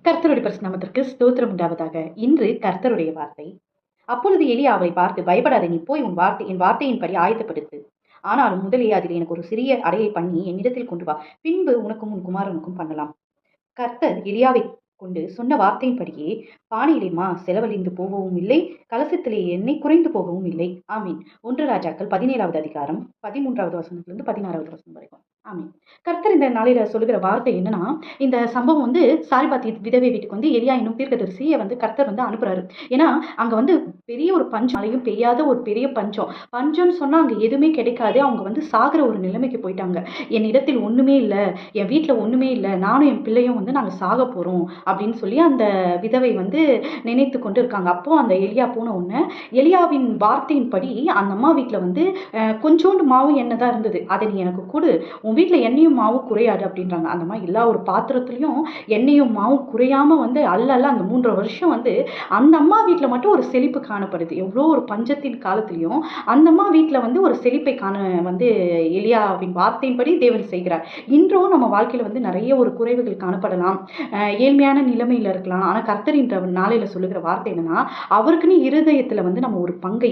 கர்த்தருடைய பரிசுத்த நாமத்திற்கு ஸ்தோத்திரம் உண்டாவதாக. இன்று கர்த்தருடைய வார்த்தை. அப்பொழுது எலியா அவரை பார்த்து, பயப்படாதே, நீ போய் என் வார்த்தையின்படி ஆயத்தப்படுத்து. ஆனாலும் முதலே அதில் எனக்கு ஒரு சிறிய அறையை பண்ணி என்னிடத்தில் கொண்டு வா. பின்பு உனக்கும் உன் குமாரனுக்கும் பண்ணலாம். கர்த்தர் எலியாவை கொண்டு சொன்ன வார்த்தையின்படியே பானையிலே செலவழிந்து போகவும் இல்லை, கலசத்திலே எண்ணெய் குறைந்து போகவும் இல்லை. ஆமீன். 1 ராஜாக்கள் 17வது அதிகாரம் 13வது வசனத்திலிருந்து 16வது வசனம் வரைக்கும். ஆமீன். கர்த்தர் இந்த நாளையில சொல்லுகிற வார்த்தை என்னன்னா, இந்த சம்பவம் சாரிபாத் விதவை வீட்டுக்கு எலியா என்னும் தீர்க்கதரிசியை கர்த்தர் அனுப்புறாரு. ஏன்னா அங்க பெரிய ஒரு பஞ்சம், மழையும் பெய்யாத ஒரு பெரிய பஞ்சம்னு சொன்னா அங்க எதுவுமே கிடைக்காது. அவங்க சாகிற ஒரு நிலைமைக்கு போயிட்டாங்க. என் இடத்தில் ஒண்ணுமே இல்லை, என் வீட்டுல ஒண்ணுமே இல்லை, நானும் என் பிள்ளையும் நாங்க சாக போறோம் அப்படின்னு சொல்லி அந்த விதவை நினைத்து கொண்டு இருக்காங்க. அப்போ அந்த எலியா போன உடனே எலியாவின் வார்த்தையின்படி அந்த அம்மா வீட்டுல கொஞ்சோண்டு மாவு எண்ணெய் தான் இருந்தது. அதை நீ எனக்கு கொடு, உன் வீட்டுல எண்ணெயும் மாவும் குறையாது அப்படின்றாங்க. அந்த அம்மா எல்லா ஒரு பாத்திரத்திலையும் எண்ணெயும் மாவும் குறையாம அல்ல அந்த 3 வருஷம் அந்த அம்மா வீட்டுல மட்டும் ஒரு செழிப்பு காணப்படுது. எவ்வளோ ஒரு பஞ்சத்தின் காலத்திலையும் அந்த அம்மா வீட்டுல ஒரு செழிப்பை காண எலியாவின் வார்த்தையின்படி தேவன் செய்கிறார். இன்றும் நம்ம வாழ்க்கையில நிறைய ஒரு குறைவுகள் காணப்படலாம், ஏழ்மையான நிலைமையில இருக்கலாம். ஆனா கர்த்தரின் நாளையில சொல்லுகிற வார்த்தை என்னன்னா, அவருக்குன்னு இருதயத்துல நம்ம ஒரு பங்கை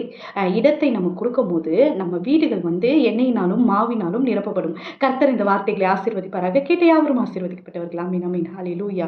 இடத்தை நம்ம கொடுக்கும் போது நம்ம வீடுகள் எண்ணெயினாலும் மாவினாலும் நிரப்பப்படும். கர்த்தர் இந்த வார்த்தைகளை ஆசீர்வதிப்பாராக. கேட்ட யாவரும் ஆசீர்வதிக்கப்பட்டவர்கள். ஆமீன், ஆமீன். ஹல்லேலூயா.